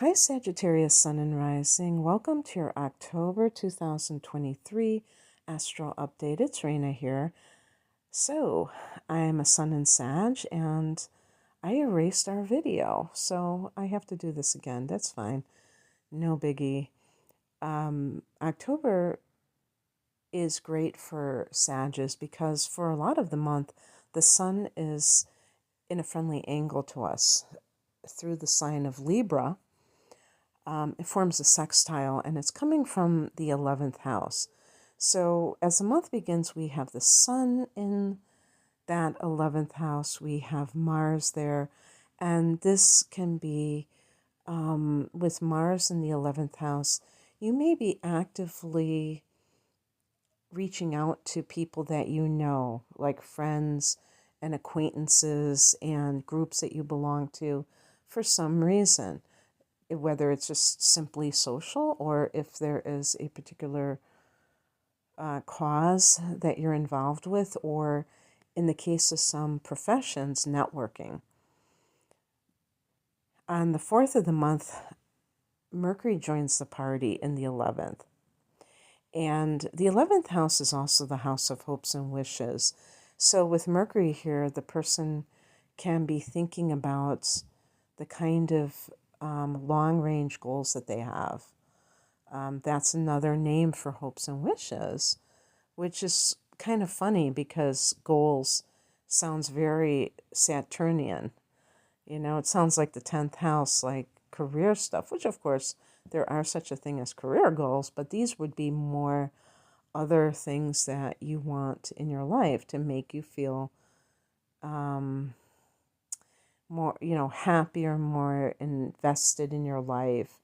Hi, Sagittarius, Sun and Rising. Welcome to your October 2023 Astro Update. It's Raina here. So, I am a Sun in Sag, and I erased our video, so I have to do this again. That's fine. No biggie. October is great for Sages because for a lot of the month, the Sun is in a friendly angle to us through the sign of Libra. It forms a sextile, and it's coming from the 11th house. So as the month begins, we have the Sun in that 11th house. We have Mars there, and this can be, with Mars in the 11th house, you may be actively reaching out to people that you know, like friends and acquaintances and groups that you belong to for some reason, whether it's just simply social or if there is a particular cause that you're involved with, or in the case of some professions, networking. On the 4th of the month, Mercury joins the party in the 11th. And the 11th house is also the house of hopes and wishes. So with Mercury here, the person can be thinking about the kind of long-range goals that they have. That's another name for hopes and wishes, which is kind of funny because goals sounds very Saturnian. You know, it sounds like the 10th house, like career stuff, which of course there are such a thing as career goals, but these would be more other things that you want in your life to make you feel more, happier, more invested in your life.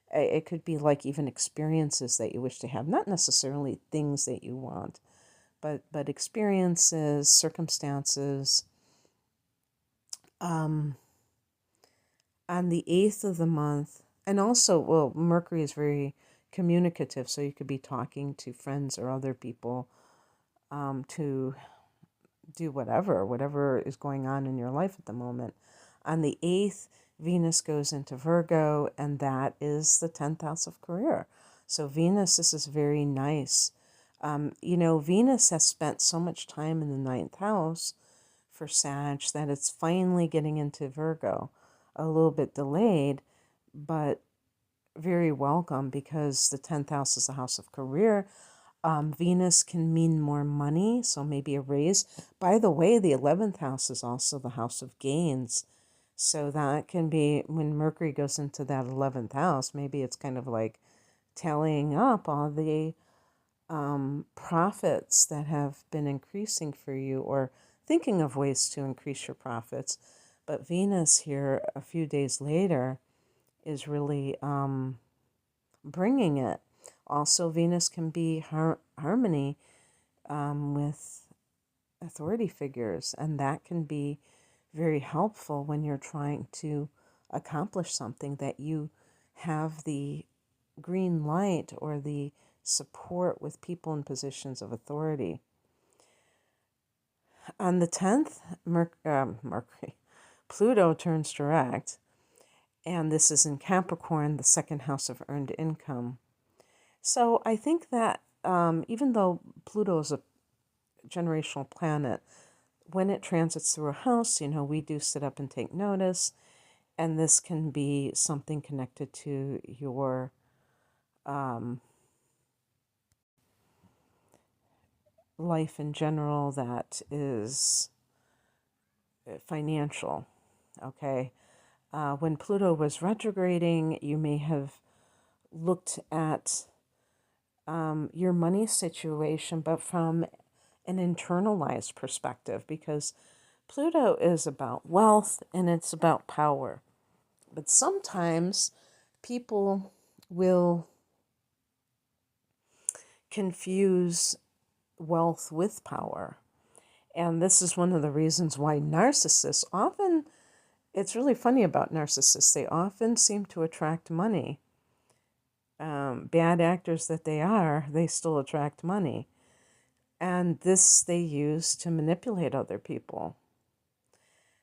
It could be like even experiences that you wish to have, not necessarily things that you want, but experiences, circumstances. On the 8th of the month, and also, well, Mercury is very communicative, so you could be talking to friends or other people to do whatever is going on in your life at the moment. On the 8th, Venus goes into Virgo, and that is the 10th house of career. So Venus, this is very nice. Venus has spent so much time in the 9th house for Sag that it's finally getting into Virgo. A little bit delayed, but very welcome because the 10th house is the house of career. Venus can mean more money, so maybe a raise. By the way, the 11th house is also the house of gains. So that can be when Mercury goes into that 11th house, maybe it's kind of like tallying up all the profits that have been increasing for you, or thinking of ways to increase your profits. But Venus here a few days later is really bringing it. Also, Venus can be harmony with authority figures, and that can be very helpful when you're trying to accomplish something, that you have the green light or the support with people in positions of authority. On the 10th, Pluto turns direct, and this is in Capricorn, the second house of earned income. So I think that even though Pluto is a generational planet, when it transits through a house, we do sit up and take notice, and this can be something connected to your life in general that is financial, okay? When Pluto was retrograding, you may have looked at your money situation, but from an internalized perspective, because Pluto is about wealth and it's about power. But sometimes people will confuse wealth with power. And this is one of the reasons why narcissists often, it's really funny about narcissists, they often seem to attract money. Bad actors that they are, they still attract money. And this they use to manipulate other people.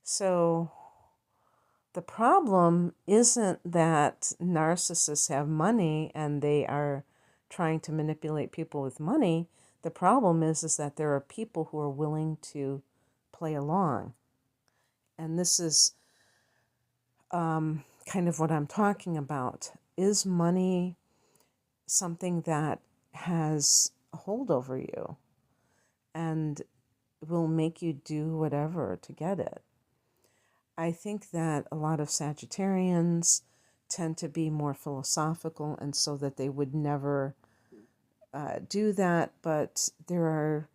So the problem isn't that narcissists have money and they are trying to manipulate people with money. The problem is that there are people who are willing to play along. And this is kind of what I'm talking about. Is money something that has a hold over you and will make you do whatever to get it? I think that a lot of Sagittarians tend to be more philosophical, and so that they would never do that, but there are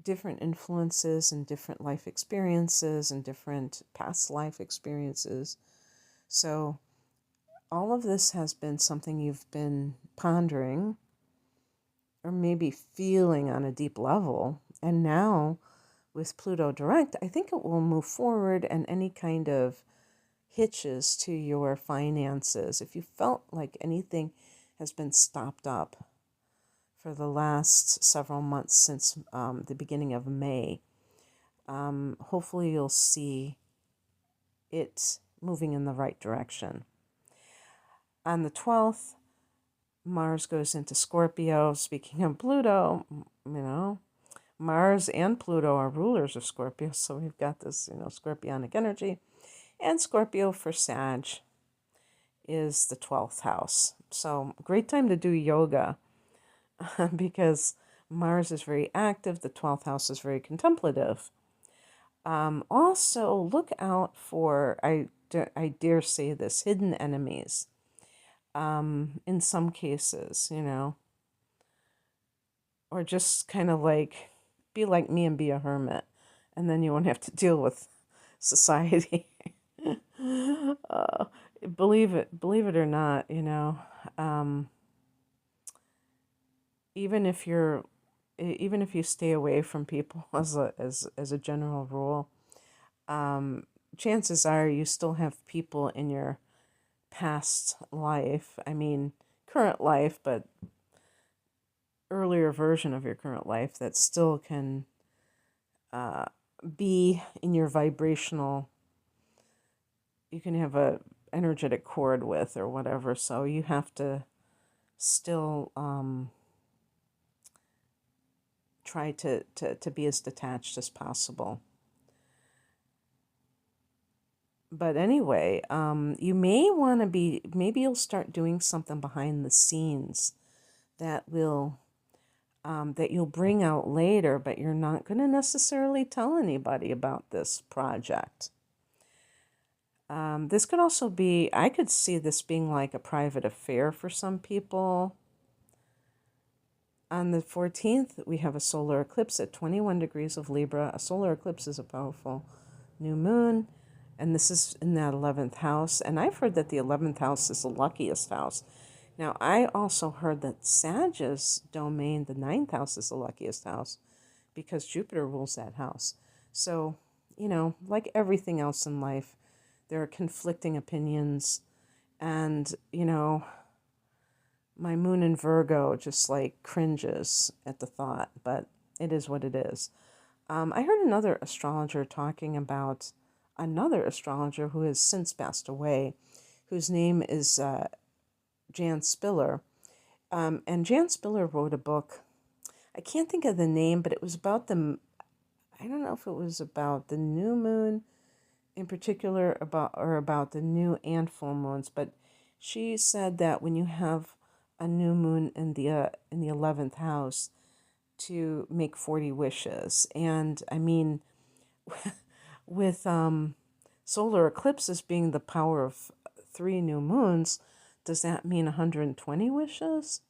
different influences and different life experiences and different past life experiences. So all of this has been something you've been pondering or maybe feeling on a deep level. And now with Pluto direct, I think it will move forward, and any kind of hitches to your finances, if you felt like anything has been stopped up for the last several months since the beginning of May, hopefully you'll see it moving in the right direction. On the 12th, Mars goes into Scorpio. Speaking of Pluto, Mars and Pluto are rulers of Scorpio, so we've got this, scorpionic energy. And Scorpio for Sag is the 12th house. So great time to do yoga because Mars is very active. The 12th house is very contemplative. Also, look out for, I dare say this, hidden enemies. In some cases, or just kind of like be like me and be a hermit, and then you won't have to deal with society. Believe it or not, even if you stay away from people as a general rule, chances are you still have people in your past life. I mean, current life, but earlier version of your current life that still can be in your vibrational, you can have a energetic cord with or whatever. So you have to still try to be as detached as possible. But anyway, you may want to be, maybe you'll start doing something behind the scenes that will, that you'll bring out later, but you're not going to necessarily tell anybody about this project. This could also be, I could see this being like a private affair for some people. On the 14th, we have a solar eclipse at 21 degrees of Libra. A solar eclipse is a powerful new moon, and this is in that 11th house. And I've heard that the 11th house is the luckiest house. Now, I also heard that Sag's domain, the 9th house, is the luckiest house because Jupiter rules that house. So, like everything else in life, there are conflicting opinions. And, my moon in Virgo just like cringes at the thought, but it is what it is. I heard another astrologer talking about another astrologer who has since passed away, whose name is Jan Spiller. And Jan Spiller wrote a book. I can't think of the name, but it was about I don't know if it was about the new moon in particular, about the new and full moons, but she said that when you have a new moon in the 11th house, to make 40 wishes. And I mean, with solar eclipses being the power of 3 new moons, does that mean 120 wishes?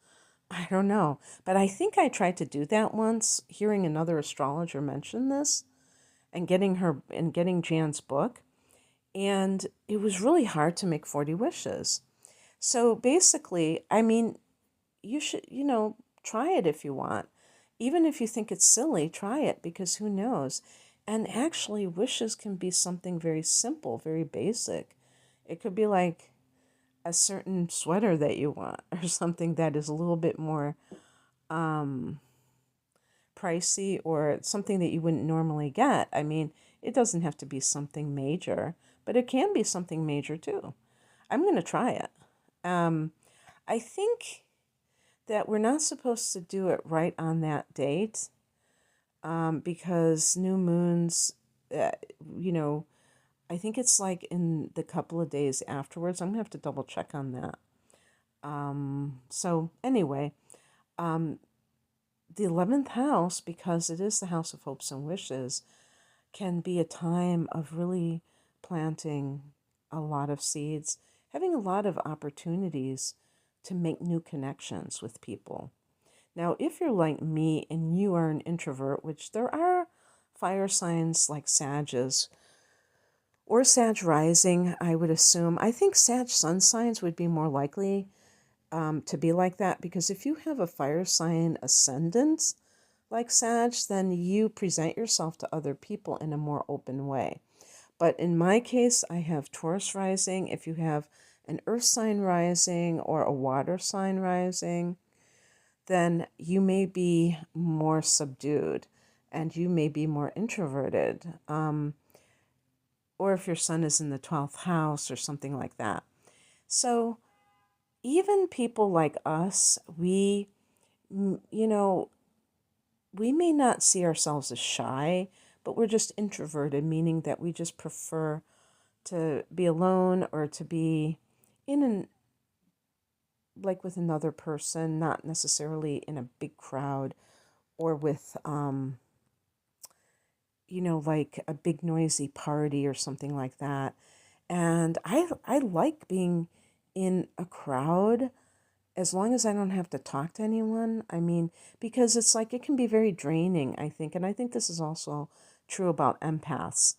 I don't know. But I think I tried to do that once, hearing another astrologer mention this and getting Jan's book. And it was really hard to make 40 wishes. So basically, I mean, you should, try it if you want. Even if you think it's silly, try it, because who knows? And actually, wishes can be something very simple, very basic. It could be like a certain sweater that you want, or something that is a little bit more pricey, or something that you wouldn't normally get. I mean, it doesn't have to be something major, but it can be something major too. I'm going to try it. I think that we're not supposed to do it right on that date, because new moons, uh, you know, I think it's like in the couple of days afterwards. I'm going to have to double check on that. So anyway, um, the 11th house, because it is the house of hopes and wishes, can be a time of really planting a lot of seeds, having a lot of opportunities to make new connections with people. Now, if you're like me and you are an introvert, which there are fire signs like Sagittarius or Sag rising, I would assume. I think Sag sun signs would be more likely to be like that, because if you have a fire sign ascendant like Sag, then you present yourself to other people in a more open way. But in my case, I have Taurus rising. If you have an earth sign rising or a water sign rising, then you may be more subdued and you may be more introverted. Or if your sun is in the 12th house or something like that. So even people like us, we may not see ourselves as shy, but we're just introverted, meaning that we just prefer to be alone or to be in an like with another person, not necessarily in a big crowd or with like a big noisy party or something like that. And I like being in a crowd as long as I don't have to talk to anyone. I mean, because it's like it can be very draining, I think. And I think this is also true about empaths.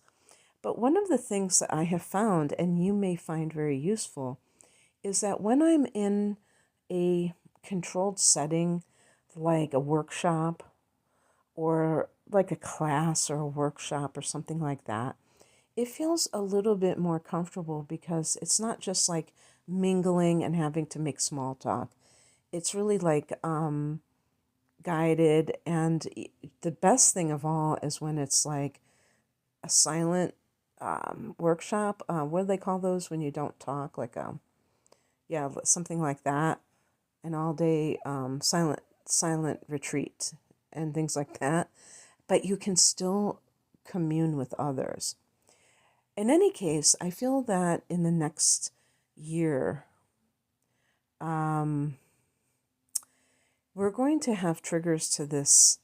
But one of the things that I have found, and you may find very useful, is that when I'm in a controlled setting, like a workshop or like a class or a workshop or something like that, it feels a little bit more comfortable because it's not just like mingling and having to make small talk. It's really like guided. And the best thing of all is when it's like a silent workshop. What do they call those when you don't talk? Like, yeah, something like that. An all day silent retreat and things like that. But you can still commune with others. In any case, I feel that in the next year, we're going to have triggers to this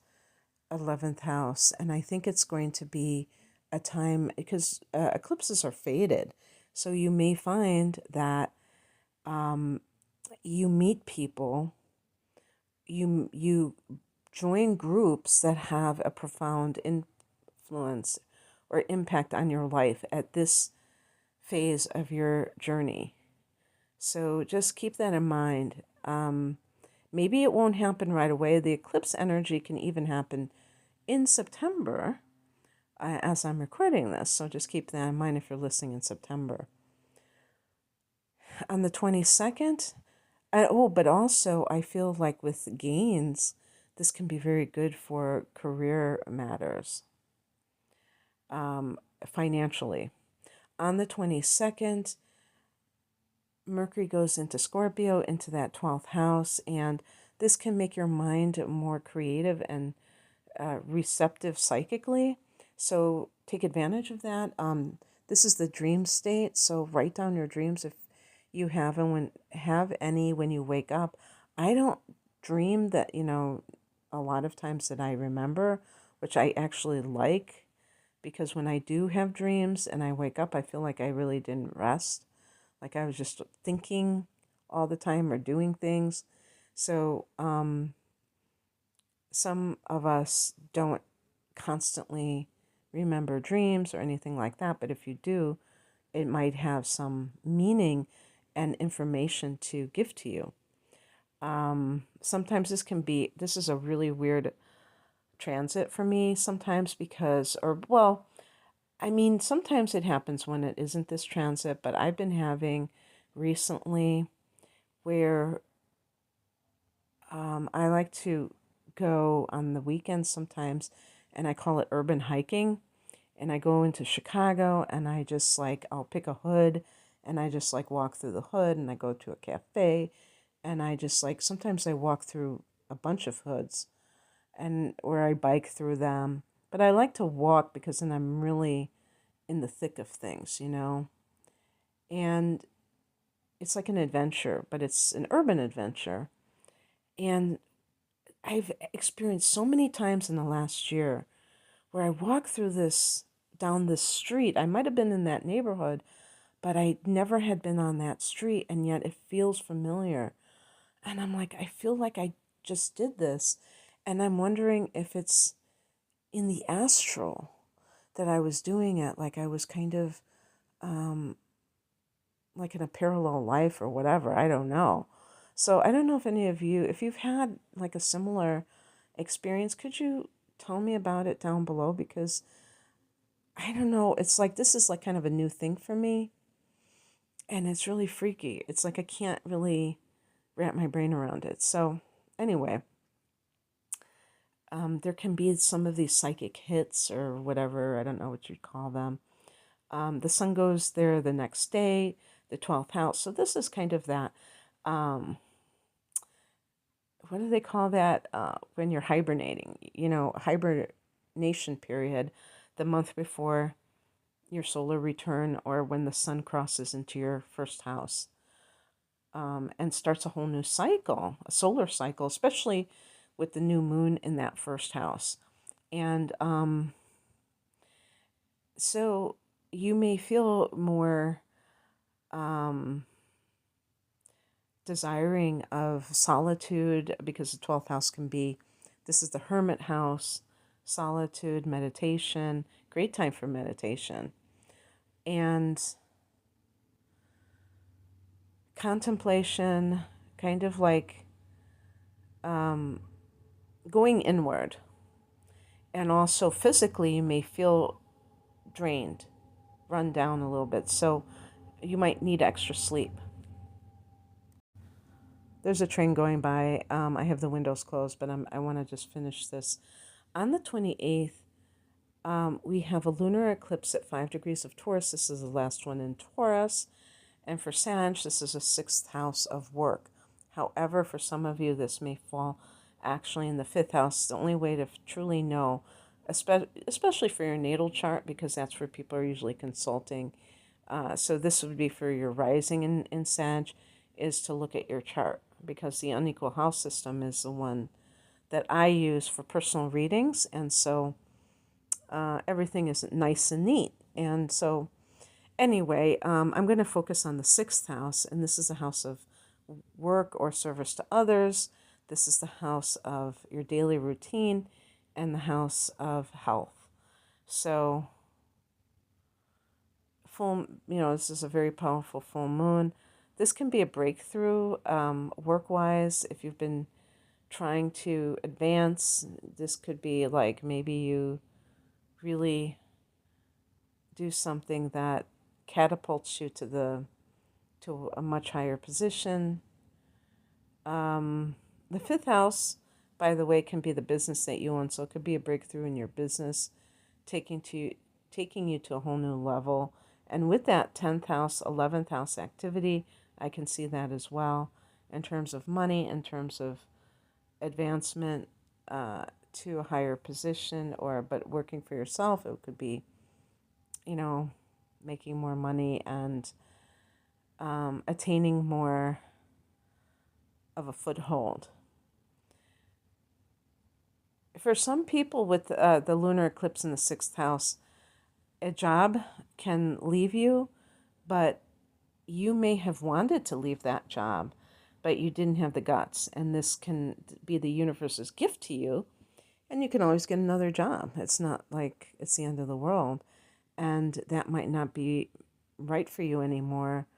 11th house, and I think it's going to be a time because eclipses are fated. So you may find that you meet people, you join groups that have a profound influence or impact on your life at this phase of your journey. So just keep that in mind. Maybe it won't happen right away. The eclipse energy can even happen in September as I'm recording this. So just keep that in mind if you're listening in September. On the 22nd, but also I feel like with gains, this can be very good for career matters, financially. On the 22nd, Mercury goes into Scorpio, into that 12th house, and this can make your mind more creative and receptive psychically. So take advantage of that. This is the dream state, so write down your dreams if you have any when you wake up. I don't dream that, a lot of times that I remember, which I actually like, because when I do have dreams and I wake up, I feel like I really didn't rest. Like I was just thinking all the time or doing things. So some of us don't constantly remember dreams or anything like that, but if you do, it might have some meaning and information to give to you. Sometimes this is a really weird transit for me sometimes sometimes it happens when it isn't this transit, but I've been having recently where I like to go on the weekends sometimes, and I call it urban hiking. And I go into Chicago and I just like, I'll pick a hood and I just like walk through the hood and I go to a cafe and I just like, sometimes I walk through a bunch of hoods and where I bike through them. But I like to walk because then I'm really in the thick of things, you know? And it's like an adventure, but it's an urban adventure. And I've experienced so many times in the last year where I walk through down this street. I might have been in that neighborhood, but I never had been on that street, and yet it feels familiar. And I'm like, I feel like I just did this. And I'm wondering if it's in the astral that I was doing it, like I was kind of um, like in a parallel life or whatever. I don't know. So I don't know if any of you, if you've had like a similar experience, could you tell me about it down below? Because I don't know, it's like this is like kind of a new thing for me, and it's really freaky. It's like I can't really wrap my brain around it. So anyway, there can be some of these psychic hits or whatever. I don't know what you'd call them. The sun goes there the next day, the 12th house. So this is kind of that. Um, what do they call that when you're hibernating? You know, hibernation period, the month before your solar return or when the sun crosses into your first house, and starts a whole new cycle, a solar cycle, especially with the new moon in that first house. And so you may feel more um, desiring of solitude because the 12th house can be, this is the hermit house, solitude, meditation, great time for meditation. And contemplation, kind of like um, going inward. And also physically, you may feel drained, run down a little bit. So you might need extra sleep. There's a train going by. I have the windows closed, but I want to just finish this. On the 28th, we have a lunar eclipse at 5 degrees of Taurus. This is the last one in Taurus. And for Sag, this is a 6th house of work. However, for some of you, this may fall actually in the 5th house. The only way to truly know, especially for your natal chart, because that's where people are usually consulting. So this would be for your rising in Sag, is to look at your chart, because the unequal house system is the one that I use for personal readings. And so everything is nice and neat. And so anyway, I'm going to focus on the 6th house, and this is a house of work or service to others. This is the house of your daily routine and the house of health. So this is a very powerful full moon. This can be a breakthrough work-wise. If you've been trying to advance, this could be like maybe you really do something that catapults you to a much higher position. The 5th house, by the way, can be the business that you own, so it could be a breakthrough in your business, taking you to a whole new level. And with that 10th house, 11th house activity, I can see that as well in terms of money, in terms of advancement to a higher position, but working for yourself. It could be, making more money and attaining more of a foothold. For some people with the lunar eclipse in the 6th house, a job can leave you, but you may have wanted to leave that job, but you didn't have the guts. And this can be the universe's gift to you, and you can always get another job. It's not like it's the end of the world, and that might not be right for you anymore.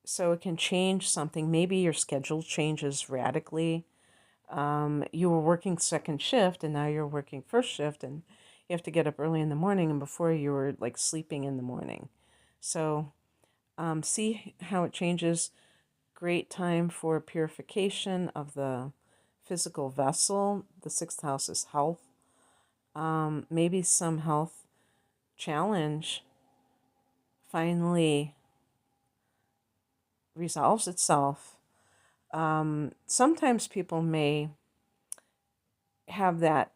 So it can change something. Maybe your schedule changes radically. You were working second shift and now you're working first shift, and you have to get up early in the morning, and before you were like sleeping in the morning. So see how it changes. Great time for purification of the physical vessel. The sixth house is health. Maybe some health challenge finally resolves itself. Sometimes people may have that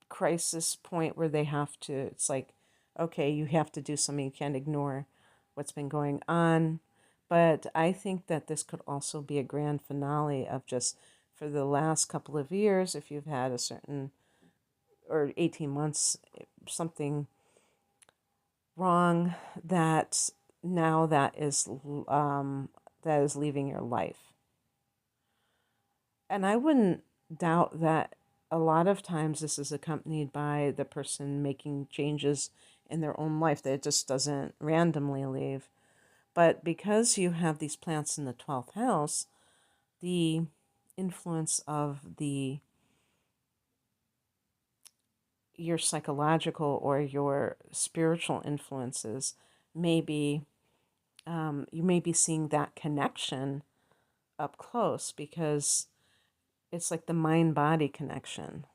crisis point where they have to, it's like, okay, you have to do something. You can't ignore what's been going on. But I think that this could also be a grand finale of just for the last couple of years, if you've had a certain, or 18 months, something wrong, that now that is leaving your life. And I wouldn't doubt that a lot of times this is accompanied by the person making changes in their own life, that it just doesn't randomly leave. But because you have these plants in the 12th house, the influence of your psychological or your spiritual influences may be, you may be seeing that connection up close, because it's like the mind-body connection.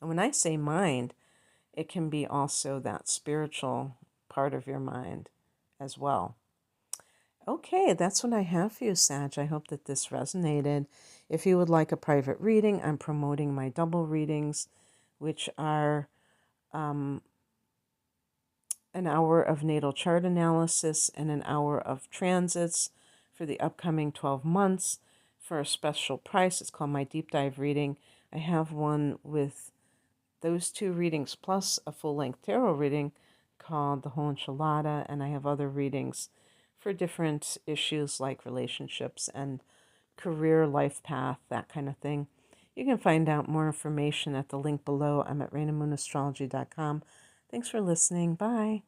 And when I say mind, it can be also that spiritual part of your mind as well. Okay, that's what I have for you, Sag. I hope that this resonated. If you would like a private reading, I'm promoting my double readings, which are an hour of natal chart analysis and an hour of transits for the upcoming 12 months for a special price. It's called my deep dive reading. I have one with those two readings plus a full-length tarot reading called The Whole Enchilada, and I have other readings for different issues like relationships and career, life path, that kind of thing. You can find out more information at the link below. I'm at rainamoonastrology.com. Thanks for listening. Bye.